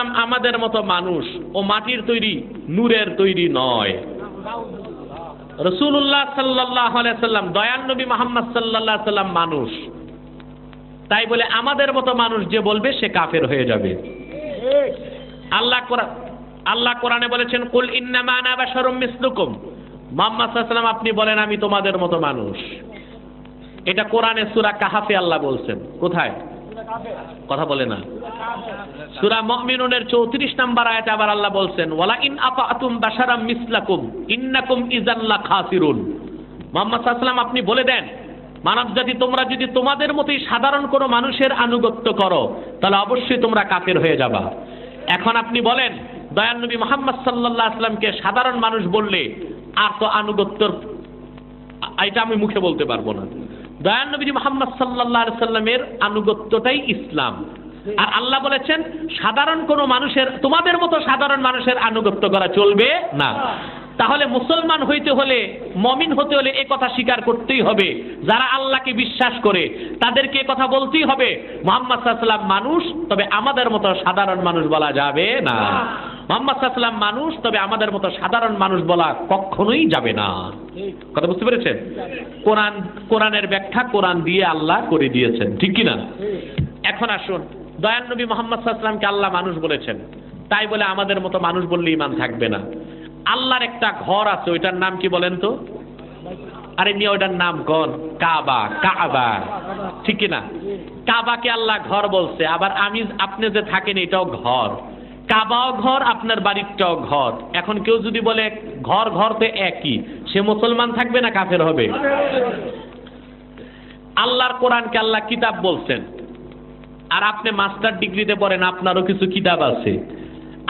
সাল্লাম আমাদের মতো মানুষ, ও মাটির তৈরি, নূরের তৈরি নয়। রাসূলুল্লাহ সাল্লাল্লাহু আলাইহি সাল্লাম, দয়াল নবী মুহাম্মদ সাল্লাল্লাহু আলাইহি সাল্লাম মানুষ, তাই বলে আমাদের মতো মানুষ যে বলবে সে কাফের হয়ে যাবে। আল্লাহ কোরআনে বলেছেন, কুল ইন্নামা আনা বাশারুম মিসলুকুম, মুহাম্মদ সাল্লাল্লাহু আলাইহি সাল্লাম আপনি বলেন আমি তোমাদের মতো মানুষ। এটা কোরআনে সূরা কাহাফে আল্লাহ বলছেন। কোথায়? কথা বলে না। সূরা মুমিনুনের 34 নম্বর আয়াতে আবার আল্লাহ বলছেন, ওয়ালা ইন আতাতুম বাশারাম মিসলাকুম ইন্নাকুম ইযাল লাখাসিরুন। মুহাম্মদ সাল্লাল্লাহু আলাইহি সাল্লাম আপনি বলে দেন, মানব জাতি তোমরা যদি তোমাদের মতোই সাধারণ কোনো মানুষের আনুগত্য করো তাহলে অবশ্যই তোমরা কাফের হয়ে যাবা। এখন আপনি বলেন, দয়াল নবী মুহাম্মদ সাল্লাল্লাহু আলাইহি সাল্লামকে সাধারণ মানুষ বললে আর তো আনুগত্যর, এটা আমি মুখে বলতে পারবো না। দয়াল নবী মুহাম্মদ সাল্লাল্লাহু আলাইহি সাল্লামের আনুগত্যটাই ইসলাম। আর আল্লাহ বলেছেন সাধারণ কোনো মানুষের, তোমাদের মতো সাধারণ মানুষের আনুগত্য করা চলবে না। তাহলে মুসলমান হইতে হলে, মুমিন হতে হলে এই কথা স্বীকার করতেই হবে, যারা আল্লাহকে বিশ্বাস করে তাদেরকে এই কথা বলতেই হবে, মুহাম্মদ সাল্লাল্লাহু আলাইহি সাল্লাম মানুষ, তবে আমাদের মতো সাধারণ মানুষ বলা যাবে না। মুহাম্মদ সাল্লাল্লাহু আলাইহি সাল্লাম মানুষ, তবে আমাদের মতো সাধারণ মানুষ বলা কখনোই যাবে না। কথা বুঝতে পেরেছেন? কোরআনের ব্যাখ্যা কোরআন দিয়ে আল্লাহ করে দিয়েছেন, ঠিক কি না? এখন আসুন, দয়াল নবী মুহাম্মদ সাল্লাল্লাহু আলাইহি সাল্লামকে আল্লাহ মানুষ বলেছেন, তাই বলে আমাদের মতো মানুষ বললে ঈমান থাকবে না। আল্লাহর একটা ঘর আছে, ওইটার নাম কি বলেন তো? আরে নিয়ে ওইটার নাম কোন? কাবা। কাবা, ঠিক কি না? কাবাকে আল্লাহ ঘর বলছে, আবার আপনি যে থাকেন এটাও ঘর। কাবাও ঘর, আপনার বাড়িটাও ঘর। এখন কেউ যদি বলে ঘর ঘর তো একই, সে মুসলমান থাকবে না কাফের হবে? আল্লাহর কোরআনকে আল্লাহ কিতাব বলছেন, আর আপনি মাস্টার ডিগ্রিতে পড়েন, আপনারও কিছু কিতাব আছে।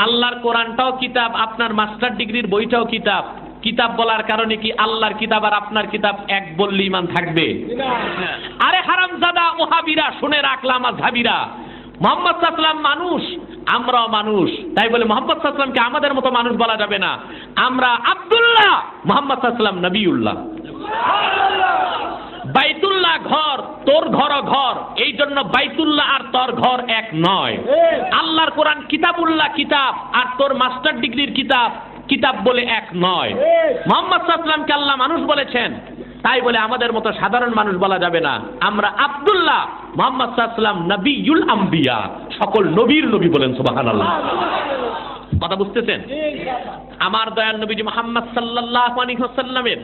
আল্লাহর কোরআনটাও কিতাব, আপনার মাস্টার ডিগ্রির বইটাও কিতাব। কিতাব বলার কারণে কি আল্লাহর কিতাব আর আপনার কিতাব এক বললে ঈমান থাকবে? আরে হারামজাদা ওহাবিরা, শুনে রাখলাম আযহাবিরা, মুহাম্মদ সাল্লাল্লাহু আলাইহি সাল্লাম মানুষ, আমরাও মানুষ, তাই বলে মুহাম্মদ সাল্লাল্লাহু আলাইহি সাল্লামকে আমাদের মতো মানুষ বলা যাবে না। আমরা আব্দুল্লাহ, মুহাম্মদ সাল্লাল্লাহু আলাইহি সাল্লাম নবিউল্লাহ। বাইতুল্লাহ ঘর, তোর ঘরও ঘর, এই জন্য বাইতুল্লাহ আর তোর ঘর এক নয়। আল্লাহর কোরআন কিতাবুল্লাহ কিতাব, আর তোর মাস্টার ডিগ্রির কিতাব কিতাব বলে এক নয়। মুহাম্মদ সাল্লাল্লাহু আলাইহি সাল্লামকে আল্লাহ মানুষ বলেছেন, তাই বলে আমাদের মতো সাধারণ মানুষ বলা যাবে না। আমরা আব্দুল্লাহ, মুহাম্মদ সাল্লাল্লাহু আলাইহি সাল্লাম নবিয়ুল আম্বিয়া, সকল নবীর নবী বলেন সুবহানাল্লাহ। কথা বুঝতেছেন? আমার দয়াল নবী মুহাম্মদ সাল্লাল্লাহু আলাইহি ওয়াসাল্লামের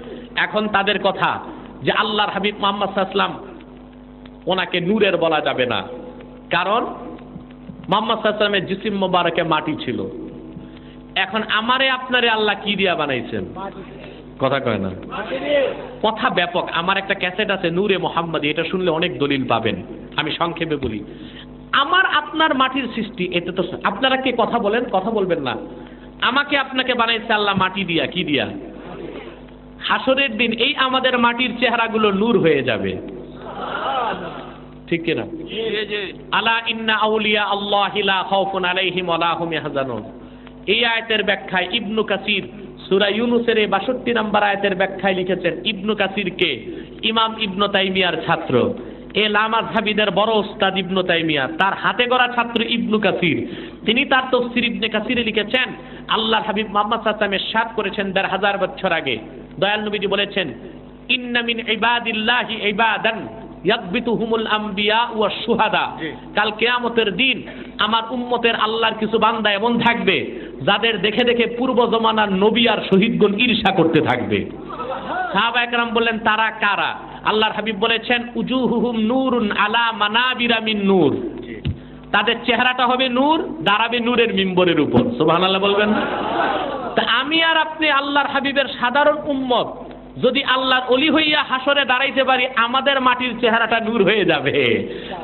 এখন তাদের কথা যে আল্লাহর হাবিব মুহাম্মদ সাল্লাল্লাহু আলাইহি ওয়াসাল্লাম, ওনাকে নূরের বলা যাবে না, কারণ মুহাম্মদ সাল্লাল্লাহু আলাইহি ওয়াসাল্লামের জিসিম মোবারকে মাটি ছিল। এখন আমারে আপনারে আল্লাহ কি দিয়া বানাইছেন? কথা কয় না, কথা ব্যাপক। আমার একটা ক্যাসেট আছে নূরে মুহাম্মদী, এটা শুনলে অনেক দলিল পাবেন। আমি সংক্ষেপে বলি, আমার আপনার মাটির সৃষ্টি, এতে তো আপনারা কে কথা বলেন? কথা বলবেন না। আমাকে আপনাকে বানাইছে আল্লাহ মাটি দিয়া, কি দিয়া? হাসরের দিন এই আমাদের মাটির চেহারাগুলো নূর হয়ে যাবে, ঠিক কিনা? আলা ইন্না আউলিয়া আল্লাহি লা খাউফুন আলাইহিম ওয়া লা হুম ইয়াহজানুন। এই আয়াতের ব্যাখ্যায় ইবনু কাসির সূরা ইউনূসের 62 নম্বর আয়াতের ব্যাখ্যায় লিখেছেন, ইবনু কাসিরকে ইমাম ইবনু তাইমিয়ার ছাত্র, এ লামাযহাবীদের বড় ওস্তাদ ইবনু তাইমিয়া, তার হাতে গড়া ছাত্র ইবনু কাসির, তিনি তার তাফসীর ইবনে কাসিরে লিখেছেন, আল্লাহর হাবিব মুহাম্মদ সাল্লাল্লাহু আলাইহি ওয়াসাল্লাম ইরশাদ করেছেন ১৫০০ বছর আগে, দয়াল নবীজি বলেছেন, ইন্না মিন ইবাদিল্লাহি ইবাদান ইয়াকবিতুহুমুল আম্বিয়া ওয়াশ শুহাদা। কাল কিয়ামতের দিন আমার উম্মতের আল্লাহর কিছু বান্দা এমন থাকবে যাদের দেখে দেখে পূর্ব জমানার নবী আর শহীদগণ ঈর্ষা করতে থাকবে। সাহাবায়ে কেরাম বললেন, তারা কারা? আল্লাহর হাবিব বলেছেন, উজুহুহুম নূরুন আলা মানাবিরা মিন নূর, তাদের চেহারাটা হবে নূর, দাঁড়াবে নূরের মিম্বরের উপর। সুবহানাল্লাহ বলবেন না? তা আমি আর আপনি আল্লাহর হাবিবের সাধারণ উম্মত যদি আল্লাহর ওলি হইয়া হাসরে দাঁড়াইতে পারি, আমাদের মাটির চেহারাটা নূর হয়ে যাবে।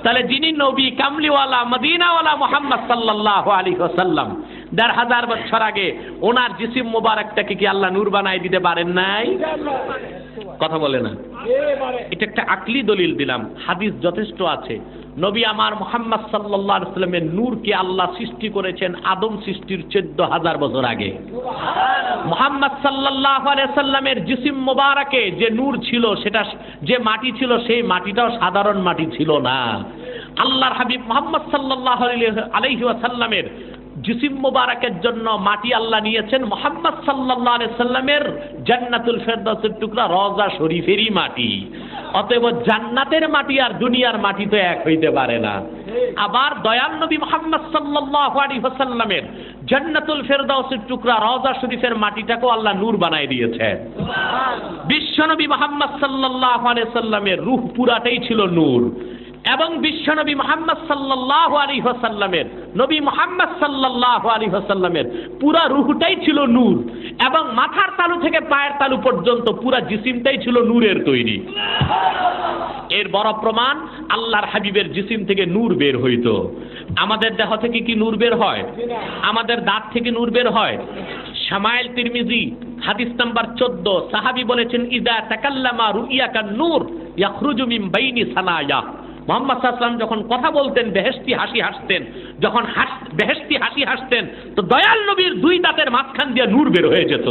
তাহলে যিনি নবী কামলিওয়ালা মদিনাওয়ালা মুহাম্মদ সাল্লাল্লাহু আলাইহি ওয়াসাল্লাম, ১৫০০ বছর আগে ওনার জিসিম মোবারকটাকে কি আল্লাহ নূর বানাই দিতে পারেন নাই? কথা বলে না। এটা একটা আকলি দলিল দিলাম, হাদিস যথেষ্ট আছে। নবী আমার মুহাম্মদ সাল্লাল্লাহু আলাইহি ওয়াসাল্লামের নূরকে আল্লাহ সৃষ্টি করেছেন আদম সৃষ্টির ১৪,০০০ বছর আগে। মুহাম্মদ সাল্লাল্লাহু আলাইহি ওয়াসাল্লামের জিসিম মোবারকে যে নূর ছিল, সেটা যে মাটি ছিল, সেই মাটিটাও সাধারণ মাটি ছিল না। আল্লাহর হাবিব মুহাম্মদ সাল্লাল্লাহু আলাইহি ওয়াসাল্লামের জিসিম মোবারকের জন্য মাটি আল্লাহ নিয়েছেন মুহাম্মদ সাল্লাল্লাহু আলাইহি সাল্লামের জান্নাতুল ফেরদাউসের টুকরা রওজা শরীফেরই মাটি। অতএব জান্নাতের মাটি আর দুনিয়ার মাটি তো এক হইতে পারে না। আবার দয়াল নবী মুহাম্মদ সাল্লাল্লাহু আলাইহি ওয়াসাল্লামের জান্নাতুল ফেরদাউসের টুকরা রওজা শরীফের মাটিটাকেও আল্লাহ নূর বানায় দিয়েছে। বিশ্বনবী মুহাম্মদ সাল্লাল্লাহু আলাইহি সাল্লামের রূহ পুরাটাই ছিল নূর, এবং বিশ্বনবী মুহাম্মদ সাল্লাল্লাহু আলাইহি ওয়াসাল্লামের নবী মুহাম্মদ সাল্লাল্লাহু আলাইহি ওয়াসাল্লামের পুরা রূহটাই ছিল নূর, এবং মাথার তালু থেকে পায়ের তালু পর্যন্ত পুরা জিসিমটাই ছিল নূরের তৈরি। এর বড় প্রমাণ আল্লাহর হাবিবের জিসিম থেকে নূর বের হইতো। আমাদের দেহ থেকে কি নূর বের হয়? আমাদের দাঁত থেকে নূর বের হয়? শামাইল তিরমিজি হাদিস নাম্বার 14, সাহাবী বলেছেন ইযা তাকাল্লামা রুইয়া কান নূর ইয়াখরুজু মিন বাইনি সানায়া। মুহাম্মদ সাল্লাল্লাহু আলাইহি ওয়াসাল্লাম যখন কথা বলতেন বেহেশতি হাসি হাসতেন, যখন বেহেশতি হাসি হাসতেন তো দয়াল নবীর দুই দাঁতের মাঝখান দিয়ে নূর বের হয়ে যেত।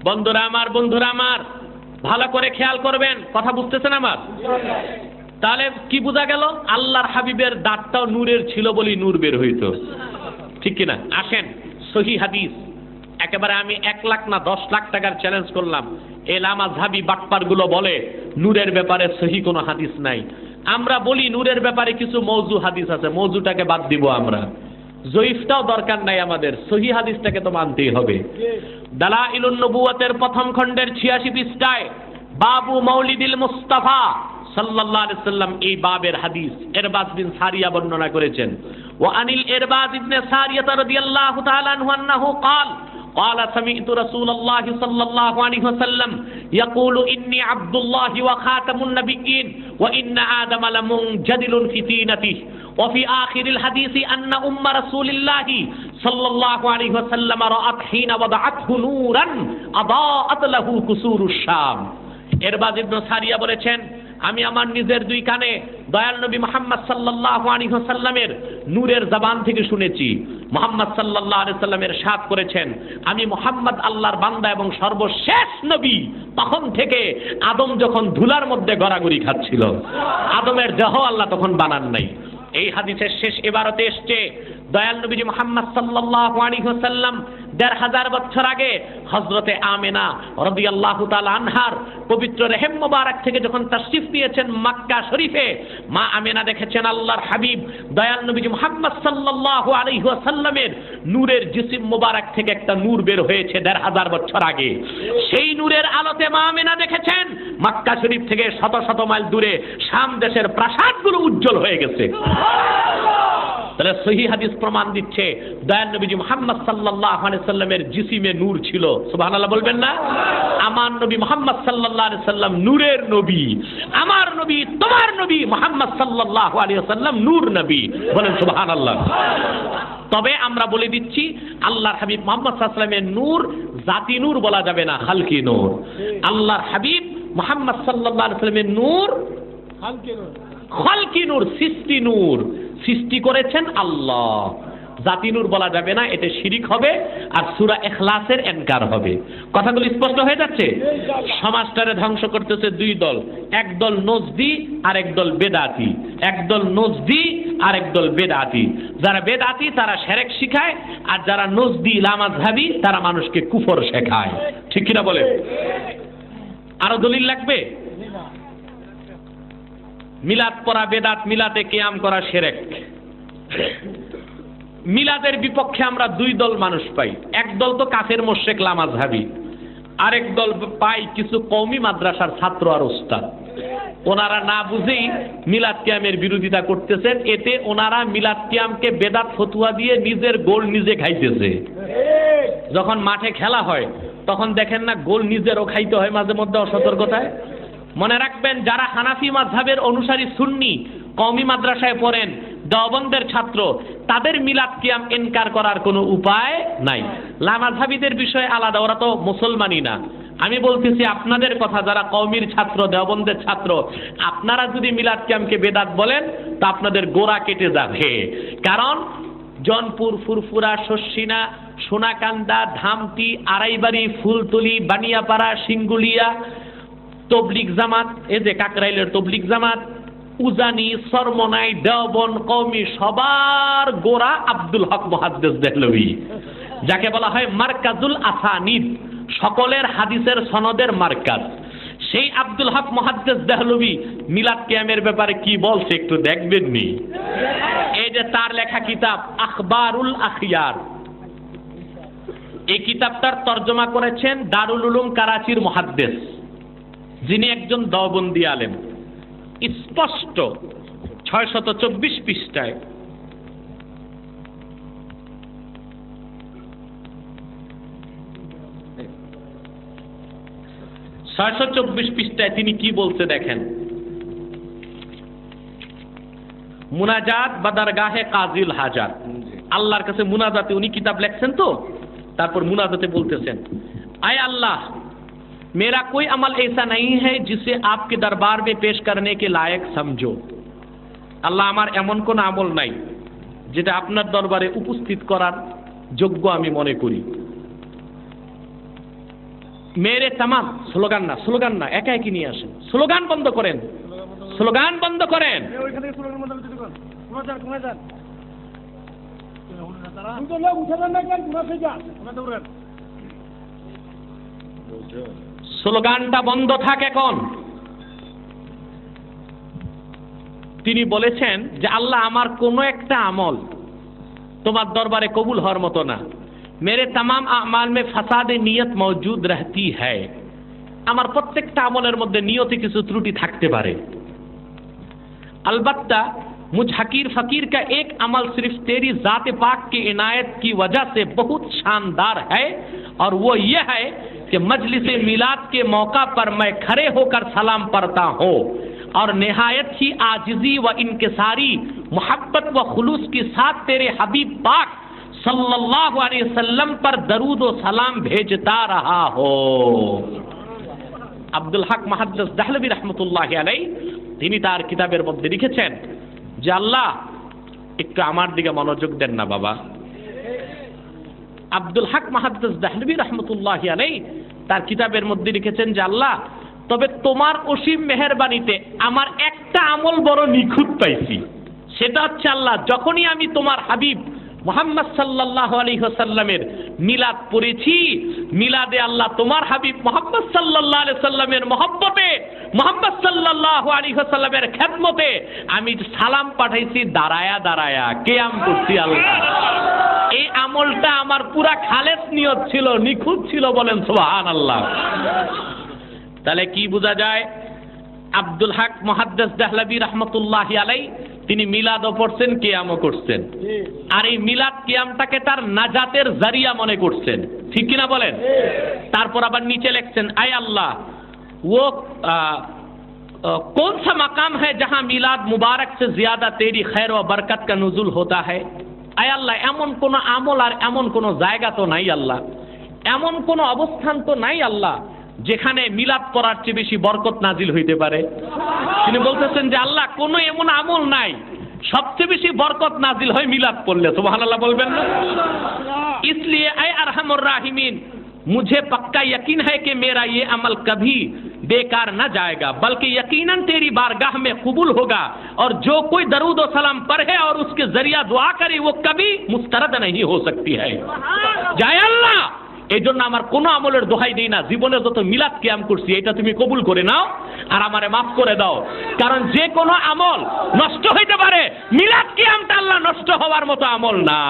বন্ধুরা আমার ভালো করে খেয়াল করবেন, কথা বুঝতেছেন আমার? তাহলে কি বোঝা গেল? আল্লাহর হাবিবের দাঁতটাও নূরের ছিল বলেই নূর বের হইতো, ঠিক কিনা? আসেন সহি হাদিস, একেবারে আমি 1 লাখ না 10 লাখ টাকার চ্যালেঞ্জ করলাম, এই লামাযহাবী বাটপারগুলো বলে নূরের ব্যাপারে সহি কোনো হাদিস নাই। আমরা বলি নূরের ব্যাপারে কিছু মওযু হাদিস আছে, মওযুটাকে বাদ দিব আমরা, জয়ীফটাও দরকার নাই আমাদের, সহি হাদিসটাকে তো মানতেই হবে। দালাইলুন নবুওয়াতের প্রথম খণ্ডের 86 পৃষ্ঠায় বাবু মাউলিদিল মুস্তাফা সাল্লাল্লাহু আলাইহি ওয়াসাল্লাম এই বাবের হাদিস ইরবাদ বিন সারিয়া বর্ণনা করেছেন। ওয়া আনিল ইরবাদ ইবনে সারিয়া রাদিয়াল্লাহু তাআলা আনহু আন্নাহু قال قال سمعت رسول الله صلى الله عليه وسلم يقول إني عبد الله وخاتم النبيين وإن آدم لمنجدل في طينته وفي آخر الحديث أن أم رسول الله صلى الله عليه وسلم رأت حين وضعته نورا أضاءت له كسور الشام। ইরবাদ ইবনে সারিয়া বলেছেন আমি আমার নিজের দুই কানে দয়াল নবী মুহাম্মদ সাল্লাল্লাহু আলাইহি ওয়াসাল্লামের নূরের জবান থেকে শুনেছি। মুহাম্মদ সাল্লাল্লাহু আলাইহি ওয়াসাল্লামের সাথ করেছেন আমি মুহাম্মদ আল্লাহর বান্দা এবং সর্বশেষ নবী, তখন থেকে আদম যখন ধুলার মধ্যে গড়াগড়ি খাচ্ছিল, আদমের দেহ আল্লাহ তখন বানান নাই। এই হাদিসের শেষ ইবারতে এসেছে দয়াল নবী মুহাম্মদ সাল্লাল্লাহু আলাইহি ওয়াসাল্লাম ১৫০০ বছর আগে হযরতে আমেনা রাদিয়াল্লাহু তাআলা আনহার পবিত্র রেহেম মোবারক থেকে যখন তাশরিফ নিয়েছেন মক্কা শরীফে, মা আমেনা দেখেছেন আল্লাহর হাবিব দয়াল নবী মুহাম্মদ সাল্লাল্লাহু আলাইহি ওয়াসাল্লামের নূরের জিসিম মোবারক থেকে একটা নূর বের হয়েছে ১৫০০ বছর আগে। সেই নূরের আলোতে মা আমেনা দেখেছেন মক্কা শরীফ থেকে শত শত মাইল দূরে শাম দেশের প্রাসাদগুলো উজ্জ্বল হয়ে গেছে। তাহলে সহি হাদিস প্রমাণ দিচ্ছে দয়াল নবী মুহাম্মদ সাল্লাল্লাহু আলাইহি ওয়াসাল্লামের জিসিমে নূর ছিল। সুবহানাল্লাহ বলবেন না? আমার নবী মুহাম্মদ সাল্লাল্লাহু আলাইহি ওয়াসাল্লাম নূরের নবী, আমার নবী তোমার নবী মুহাম্মদ সাল্লাল্লাহু আলাইহি ওয়াসাল্লাম নূর নবী, বলেন সুবহানাল্লাহ। তবে আমরা বলে দিচ্ছি আল্লাহর হাবিব মুহাম্মদ সাল্লাল্লাহু আলাইহি ওয়াসাল্লামের নূর জাতি নূর বলা যাবে না, খালকি নূর। আল্লাহর হাবিব মুহাম্মদ সাল্লাল্লাহু আলাইহি ওয়াসাল্লামের নূর খালকি নূর, সৃষ্টি নূর, সৃষ্টি করেছেন আল্লাহ। জাতি নূর বলা যাবে না, এতে শিরিক হবে আর সূরা ইখলাসের ইনকার হবে। কথাগুলো স্পষ্ট হয়ে যাচ্ছে? সমাজটারে ধ্বংস করতেছে দুই দল, একদল নজদি আর একদল বেদাতি, একদল নজদি আর একদল বেদাতি। যারা বেদাতি তারা শিরক শিখায়, আর যারা নজদি লামাযহাবী তারা মানুষকে কুফর শেখায়, ঠিক কিনা বলে? আরো দলিল লাগবে? মিলাদ পড়া বেদাত, মিলাদে কিয়াম করা শিরক। মিলাদের বিপক্ষে আমরা দুই দল মানুষ পাই, একদল তো কাফের মুশরিক লামাযহাবী, আরেক দল পাই কিছু কওমি মাদ্রাসার ছাত্র আর ওস্তাদ। ওনারা না বুঝেই মিলাদ কিয়ামের বিরোধিতা করতেছেন, এতে ওনারা মিলাদ কিয়ামকে বেদাত ফতুয়া দিয়ে নিজের গোল নিজে খাইতেছে। যখন মাঠে খেলা হয় তখন দেখেন না গোল নিজেরও খাইতে হয় মাঝে মধ্যে অসতর্কতায়। মনে রাখবেন যারা হানাফি মাযহাবের অনুসারী সুন্নি কওমি মাদ্রাসায় পড়েন, দেওবন্দের ছাত্র, তাদের মিলাদ কিয়াম ইনকার করার কোনো উপায় নাই। লামাযহাবীদের বিষয়ে আলাদা, ওরা তো মুসলমানই না। আমি বলতেছি আপনাদের কথা, যারা কওমির ছাত্র, দেওবন্দের ছাত্র, আপনারা যদি মিলাদ কিয়ামকে বেদাত বলেন তা আপনাদের গোড়া কেটে যাবে। কারণ জনপুর, ফুরফুরা, শস্যিনা, সোনাকান্দা, ধামটি, আড়াইবাড়ি, ফুলতলি, বানিয়াপাড়া, সিঙ্গুলিয়া, তবলিগ জামাত, এই যে কাকরাইলের তবলিগ জামাত, উজানি, সরমনাই, দেওবন্দ, কওমি, সবার গোড়া আব্দুল হক মুহাদ্দিস দেহলভী, যাকে বলা হয় মারকাজুল আসানিদ, সকলের হাদিসের সনদের মার্কাজ। সেই আব্দুল হক মুহাদ্দিস দেহলভী মিলাদ কিয়ামের ব্যাপারে কি বলছে একটু দেখবেন নি। এই যে তার লেখা কিতাব আখবারুল আখিয়ার, এই কিতাবটার তর্জমা করেছেন দারুল উলুম করাচির মুহাদ্দিস, যিনি একজন দেওবন্দি আলেম। স্পষ্ট 624 পৃষ্ঠায় 624 পৃষ্ঠায় তিনি কি বলছে দেখেন। মুনাজাত বাদারগাহে কাজিল হাজাত, আল্লাহর কাছে মুনাজাতে উনি কিতাব লেখছেন তো, তারপর মুনাজাতে বলতেছেন, আয় আল্লাহ, मेरा कोई अमल ऐसा नहीं है जिसे आपके दरबार में पेश करने के लायक समझो। আল্লাহ, আমার এমন কোন আমল নাই যেটা আপনার দরবারে উপস্থিত করার যোগ্য আমি মনে করি। মেরে তামাম, স্লোগান না একা একই নিয়ে আসেন, স্লোগান বন্ধ করেন, স্লোগান বন্ধ করেন। স্লোগানটা বন্ধ থাক এখন। তিনি বলেছেন যে আল্লাহ, আমার কোন একটা আমল তোমার দরবারে কবুল হওয়ার মতো না। मेरे तमाम आमाल में फसाद नियत मौजूद रहती है, আমার প্রত্যেকটা আমলের মধ্যে নিয়তে কিছু ত্রুটি থাকতে পারে। अलबत्ता मुझ हकीर फकीर का एक अमल सिर्फ तेरी जात पाक की इनायत की वजह से बहुत शानदार है, और वो ये है कि मजलिस मिलाद के मौका पर मैं खड़े होकर सलाम पढ़ता हूँ और निहायत ही आजिजी व इनकिसारी मोहब्बत व खुलूस के साथ तेरे हबीब पाक सल्लल्लाहु अलैहि वसल्लम पर दरूद व सलाम भेजता रहा हो। আব্দুল হক মুহাদ্দিস দেহলভী রহমতুল্লাহি আলাইহি তিনি তার কিতাবের মধ্যে লিখেছেন যে আল্লাহ, একটু আমার দিকে মনোযোগ দেন না বাবা। আব্দুল হক মুহাদ্দিস দেহলভী রহমতুল্লাহি আলাইহি তার কিতাবের মধ্যে লিখেছেন যে আল্লাহ, তবে তোমার অসীম মেহেরবানিতে আমার একটা আমল বড় নিখুঁত পাইছি। সেটা হচ্ছে আল্লাহ, যখনই আমি তোমার হাবিব মুহাম্মদ সাল্লাল্লাহু আলাইহি ওয়াসাল্লামের মিলাদ পড়েছি, মিলাদে আল্লাহ তোমার হাবিব মুহাম্মদ সাল্লাল্লাহু আলাইহি ওয়াসাল্লামের মহব্বতে, মুহাম্মদ সাল্লাল্লাহু আলাইহি ওয়াসাল্লামের খেদমতে আমি সালাম পাঠাইছি দাঁড়ায়া দাঁড়ায়া, কিয়াম করছি আল্লাহ। এই আমলটা আমার পুরা খালেস নিয়ত ছিল, নিখুঁত ছিল, বলেন সুবহানাল্লাহ। তাহলে কি বোঝা যায়? আব্দুল হক মুহাদ্দিস দেহলভী রহমতুল্লাহি আলাইহি তিনি মিলাদও পড়ছেন, কিয়ামও করছেন, আর এই মিলাদ কিয়ামটাকে তার নাজাতের জারিয়া মনে করছেন, ঠিক কিনা বলেন? তারপর আবার নিচে লিখছেন, আয় আল্লাহ, वो कौन सा मकाम है जहां मिलाद मुबारक से ज्यादा तेरी खैर व बरकत का नुजुल होता है। আয় আল্লাহ, এমন কোন আমল আর এমন কোন জায়গা তো নাই আল্লাহ, এমন কোন অবস্থান তো নাই আল্লাহ যেখানে মিলাদ পড়ার চেয়ে বেশি বরকত নাজিল হইতে পারে। তিনি বলতেছেন যে আল্লাহ, কোন এমন আমল নাই সবচেয়ে বেশি বরকত নাজিল হয় মিলাদ পড়লে। সুবহানাল্লাহ বলবেন না? इसलिए ऐ अरहमुर राहिमीन, मुझे पक्का यकीन है कि मेरा ये अमल कभी बेकार न जाएगा, बल्कि यकीनन तेरी बारगाह में कबूल होगा, और जो कोई दरूद और सलाम पढ़े और उसके जरिया दुआ करे वो कभी मुस्तरद नहीं हो सकती है। जय अल्लाह, এই জন্য আমার কোনো আমলের দোহাই দেই না, জীবনে যত মিলাদ কিয়াম করছি এটা তুমি কবুল করে নাও আর আমারে মাফ করে দাও, কারণ যে কোনো আমল নষ্ট হইতে পারে, মিলাদ কিয়ামটা আল্লাহ নষ্ট হওয়ার মতো আমল না।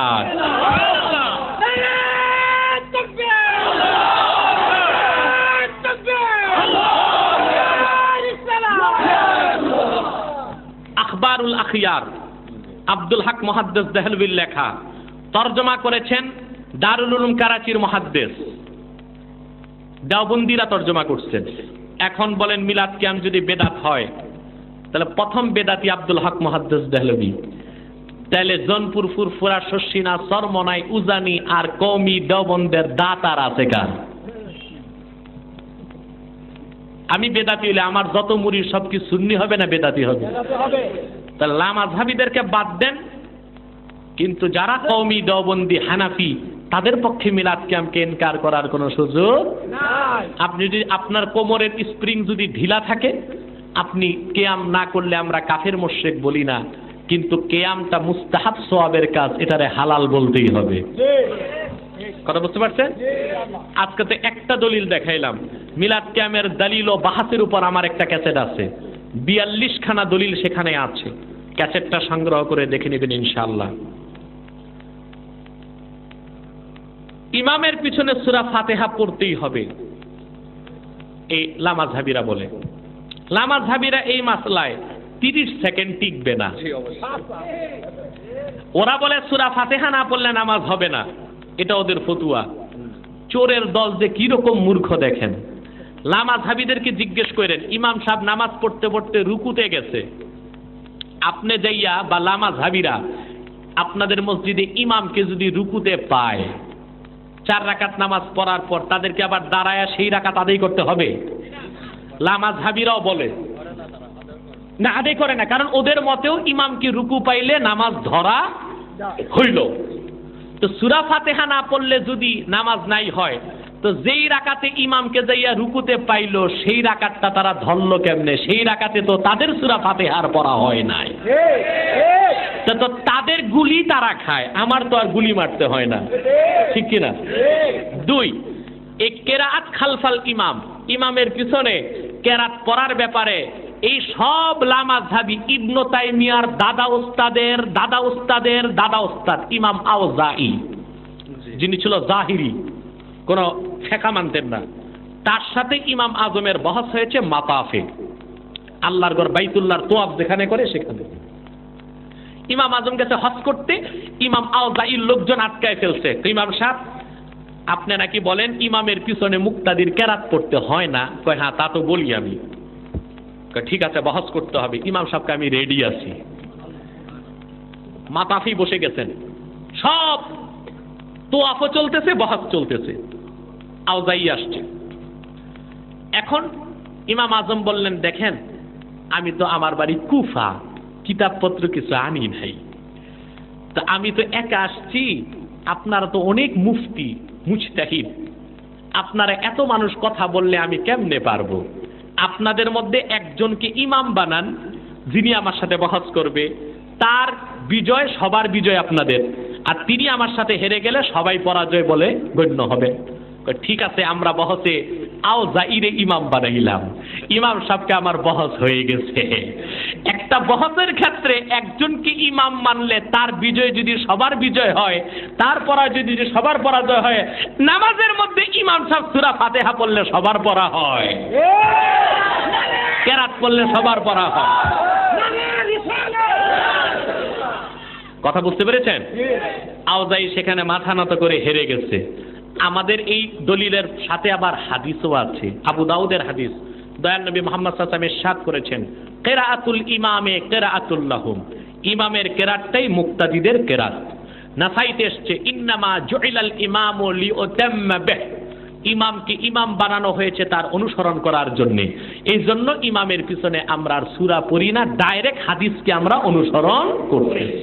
আখবারুল আখিয়ার আব্দুল হক মুহাদ্দিস দেহলভীর লেখা, তরজমা করেছেন দারুল উলুম করাচির মুহাদ্দিস, দেওবন্দিরা তরজমা করছেন। এখন বলেন মিলাদ কিয়াম যদি বেদাত হয়, তাহলে প্রথম বেদাতি আব্দুল হক মুহাদ্দিস দেহলভী, তাহলে জনপুর, ফুরফুরা, শস্যিনা, সরমনাই, উজানি আর কওমি দেওবন্দের দাতার আছে কার? আমি বেদাতি হইলে আমার যত মুরিদ সব কি সুন্নি হবে না বেদাতি হবে? তাহলে লামাযহাবীদেরকে বাদ দেন, কিন্তু যারা কওমি দেওবন্দি হানাফি তাদের পক্ষে মিলাদ কিয়ামকে ইনকার করার কোনো সুযোগ নাই। আপনি যদি আপনার কোমরের স্প্রিং যদি ঢিলা থাকে, আপনি কিয়াম না করলে আমরা কাফের মুশরিক বলি না, কিন্তু কিয়ামটা মুস্তাহাব সওয়াবের কাজ, এটারে হালাল বলতেই হবে। কথা বুঝতে পারছেন? আজকে তো একটা দলিল দেখাইলাম, মিলাদ কিয়ামের দলিল ও বাহাসের উপর আমার একটা ক্যাসেট আছে, 42 খানা দলিল সেখানে আছে, ক্যাসেটটা সংগ্রহ করে দেখে নেবেন ইনশাআল্লাহ। ইমামের পিছনে সূরা ফাতিহা পড়তেই হবে, এই লামাযহাবীরা বলে। লামাযহাবীরা এই মাসলায় 30 সেকেন্ড টিকবে না। ওরা বলে সূরা ফাতিহা না পড়লে নামাজ হবে না, এটা ওদের ফতুয়া। চোরের দল যে কি রকম মূর্খ দেখেন। লামাযহাবীদেরকে জিজ্ঞেস করেন, ইমাম সাহেব নামাজ পড়তে পড়তে রুকুতে গেছে, আপনি যাইয়া বা লামাযহাবীরা আপনাদের মসজিদে ইমামকে যদি রুকুতে পায়, 4 রাকাত নামাজ পড়ার পর তাদেরকে আবার দাঁড়ায়া সেই রাকাত আদায় করতে হবে? লামাযহাবীরাও বলে না, আদায় করে না, কারণ ওদের মতেও ইমামকে রুকু পাইলে নামাজ ধরা হইল। তো সূরা ফাতিহা না পড়লে যদি নামাজ নাই হয়, তো যেই রাকাতে ইমামকে যাইয়া রুকুতে পাইলো সেই রাকাতটা তারা ধরলো কেমনে? সেই রাকাতে তো তাদের সূরা ফাতিহার পড়া হয় নাই। তো তাদের গুলি তারা খায়, আমার তো আর গুলি মারতে হয় না, ঠিক কিনা? 2, এই কেরাআত খালফাল ইমাম, ইমামের পিছনে কেরাত পড়ার ব্যাপারে এই সব লামাযহাবী ইবনে তাইমিয়ার দাদা উস্তাদের দাদা উস্তাদের দাদা উস্তাদ ইমাম আওজাঈ, যিনি ছিল জাহিরি, কোন ফেকা মানতেন না, তার সাথে ইমাম আজমের বহস হয়েছে মাতাফে, আল্লাহর ঘর বাইতুল্লাহর তোয়াফ যেখানে করে সেখানে। ইমাম আজম গেছে হজ করতে, ইমাম আওজাঈর লোকজন আটকায় ফেলছে। ইমাম সাহেব আপনি নাকি বলেন ইমামের পিছনে মুক্তাদির কেরাত পড়তে হয় না। কয় হ্যাঁ, তা তো বলি আমি। ঠিক আছে, বহস করতে হবে, ইমাম সাহেবকে আমি রেডি আছি। মাতাফি বসে গেছেন, সব তোয়াফও চলতেছে, বহস চলতেছে, আওজাঈ আসছে। এখন ইমাম আজম বললেন, দেখেন আমি তো আমার বাড়ি কুফা, কিতাবপত্র কিছু আনি নাই, তা আমি তো একা আসছি, আপনারা তো অনেক মুফতি মুজতাহিদ, আপনারা এত মানুষ কথা বললে আমি কেমনে পারবো? আপনাদের মধ্যে একজনকে ইমাম বানান, যিনি আমার সাথে বহস করবে, তার বিজয় সবার বিজয় আপনাদের, আর তিনি আমার সাথে হেরে গেলে সবাই পরাজয় বলে গণ্য হবে। ঠিক আছে, আমরা বহসে আওজাঈরে ইমাম বানাইলাম, ইমাম সাহেবকে আমার বহস হয়ে গেছে। একটা বহসের ক্ষেত্রে একজনকে ইমাম মানলে তার বিজয় যদি সবার বিজয় হয়, তার পরাজয় যদি সবার পরাজয় হয়, নামাজের মধ্যে ইমাম সাহেব সূরা ফাতিহা পড়লে সবার পড়া হয়, কেরাত পড়লে সবার পড়া হয়। কথা বুঝতে পেরেছেন? আওজাঈ সেখানে মাথা নত করে হেরে গেছে। আমাদের এই দলিলের সাথে আবার হাদিসও আছে, আবু দাউদের হাদিস। দয়াল নবী মুহাম্মদ সাল্লাল্লাহু আলাইহি ওয়াসাল্লাম ইরশাদ করেছেন, কিরাআতুল ইমামে কিরাআতুল লাহুম, ইমামের কেরাতটাই মুক্তাদিদের কেরাত। নাসাইতে এসেছে, ইন্নামা জুইলাল ইমামু লিউতাম্মা বিহ, ইমামকে ইমাম বানানো হয়েছে তার অনুসরণ করার জন্য। এই জন্য ইমামের পিছনে আমরা আর সূরা পড়ি না, ডাইরেক্ট হাদিসকে আমরা অনুসরণ করতেছি।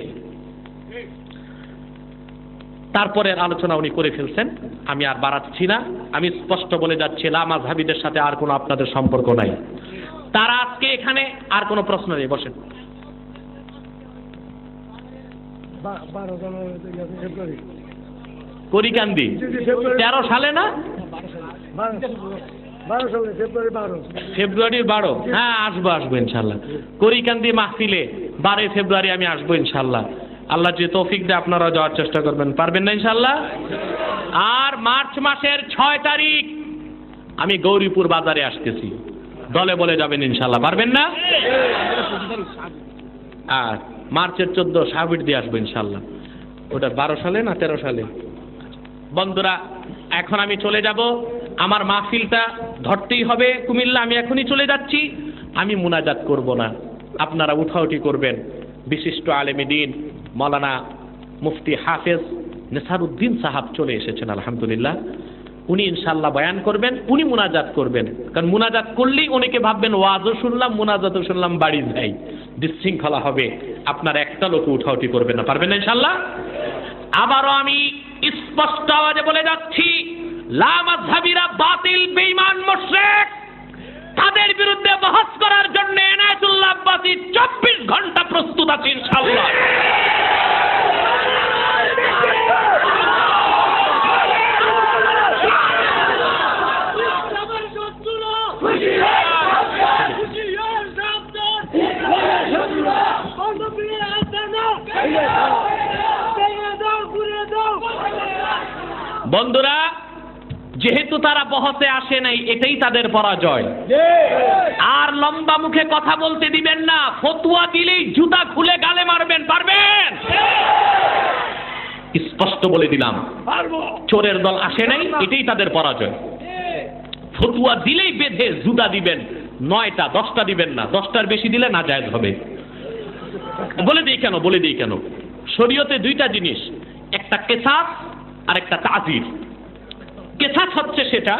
তারপরের আলোচনা উনি করে ফেলছেন, আমি আর বাড়াচ্ছি না। আমি স্পষ্ট বলে যাচ্ছি, লামাযহাবীদের সাথে আর কোনো আপনাদের সম্পর্ক নাই। তারা আজকে এখানে আর কোনো প্রশ্ন নেই, বসেন। করিকান্দি 13 সালে না, ফেব্রুয়ারির 12। হ্যাঁ, আসবো ইনশাল্লাহ। করিকান্দি মাহফিলে 12 ফেব্রুয়ারি আমি আসবো ইনশাল্লাহ। আল্লাহ যে তৌফিক দেয় আপনারা যাওয়ার চেষ্টা করবেন, পারবেন না ইনশাল্লাহ? আর মার্চ মাসের 6 তারিখ আমি গৌরীপুর বাজারে আসতেছি, দলে বলে যাবেন ইনশাল্লাহ, পারবেন না? আর মার্চের 14 সাবিট দিয়ে আসবো ইনশাল্লাহ। ওটা 12 সালে না 13 সালে? বন্ধুরা, এখন আমি চলে যাব, আমার মাহফিলটা ধরতেই হবে কুমিল্লা। আমি এখনই চলে যাচ্ছি, আমি মুনাজাত করব না, আপনারা উঠাউঠি করবেন। বিশিষ্ট আলেমে দ্বীন মাওলানা মুফতি হাফেজ নেসারউদ্দিন সাহাব চলে এসেছেন আলহামদুলিল্লাহ। উনি ইনশাআল্লাহ বয়ান করবেন, উনি মুনাজাত করবেন। কারণ মুনাজাত করলেই অনেকে ভাববেন ওয়াজও শুনলাম মুনাজাতও শুনলাম, বাড়ি যাই, বিশৃঙ্খলা হবে, আপনার একটা লোক উঠাউঠি করবেন না, পারবেন না ইনশাআল্লাহ। আবারও আমি স্পষ্ট আওয়াজে বলে যাচ্ছি, লা মাযহাবিরা বাতিল, বেঈমান, মুশরিক, তাদের বিরুদ্ধে বহস করার জন্য এনায়েতুল্লাহ আব্বাসী 24 ঘন্টা প্রস্তুত আছে ইনশাআল্লাহ। বন্ধুরা, যেহেতু তারা বহসে আসে নাই, এটাই তাদের পরাজয়। আর লম্বা মুখে কথা বলতে দিবেন না, ফতোয়া দিলেই জুতা খুলে গালে মারবেন, পারবেন? স্পষ্ট বলে দিলাম, চোরের দল আসে নাই, এটাই তাদের পরাজয়। ফতোয়া দিলেই বেঁধে জুতা দিবেন, 9টা 10টা দিবেন না, 10টার বেশি দিলে নাজায়েজ হবে। বলে দিই কেন, শরীয়তে 2টা জিনিস, একটা কিসাস আর একটা তাজির। কিসাস হচ্ছে সেটা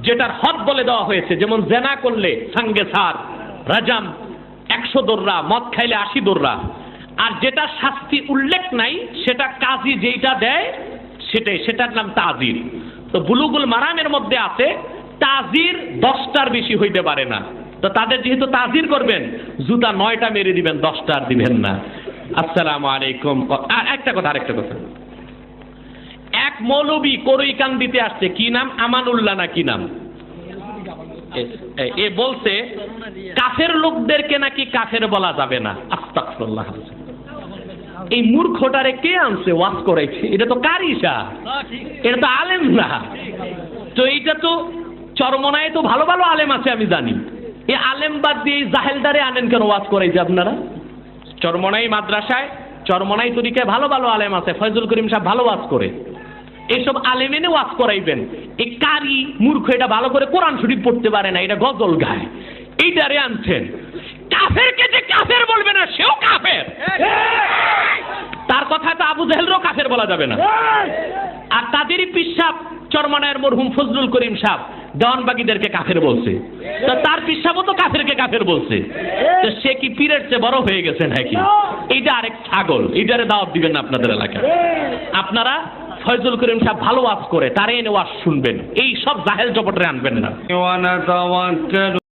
যেটার হদ বলে দেওয়া হয়েছে, যেমন জেনা করলে সাঙ্গে সার, রাজাম 100 দোররা, মদ খাইলে 80 দোররা। আর যেটা শাস্তি উল্লেখ নাই, সেটা কাজী যেটা দেয় সেটার নাম তাজির। তো বুলুগুল মারামের মধ্যে আছে তাজির 10টার বেশি হইতে পারে না। তো তাদের যেহেতু তাজির করবেন, জুতা 9টা মেরে দিবেন, 10টা আর দিবেন না। আসসালামু আলাইকুম। আরেকটা কথা, এক মৌলবী করইকান দিতে আসছে, কি নাম, আমানুল্লাহ না কি নাম, এ বলছে কাফের লোকদেরকে নাকি কাফের বলা যাবে না। আস্তাগফিরুল্লাহ। এই মূর্খটারে কে আনছে ওয়াজ করাইছে? এটা তো কারিশা, এটা তো আলেম না। তো এইটা তো চরমনায় তো ভালো ভালো আলেম আছে আমি জানি, এই আলেম বাদ দিয়ে জাহেলদারে আনেন কেন ওয়াজ করাইছে আপনারা? চরমনাই মাদ্রাসায়, চরমনাই তরিকায় ভালো ভালো আলেম আছে, ফয়জুল করিম সাহেব ভালো ওয়াজ করে, এইসব আলেম এনে ওয়াজ করাইবেন। এই কারি মূর্খ, এটা ভালো করে কোরআন শরীফ পড়তে পারে না, এটা গজল গায়, এইটারে আনছেন। কাফেরকে যে কাফের বলবে না, সেও কাফের। তার কথা তো আবু জাহেলরও কাফের বলা যাবে না। আর তাদেরই পিসাব চরমনায়ের মরহুম ফজলুল করিম সাহেব দেওয়ানবাগীদেরকে কাফের বলছে, তো তার পিসাবও তো কাফেরকে কাফের বলছে। তো সে কি পীরের চেয়ে বড় হয়ে গেছে নাকি? এইটা আরেক ছাগল, এইটারে দাওয়াত দিবেন না আপনাদের এলাকায়। আপনারা ফয়জুল করিম সাহেব ভালো ওয়াজ করে, তারে এনে ওয়াজ শুনবেন, এই সব জাহেল জপটরে আনবেন না।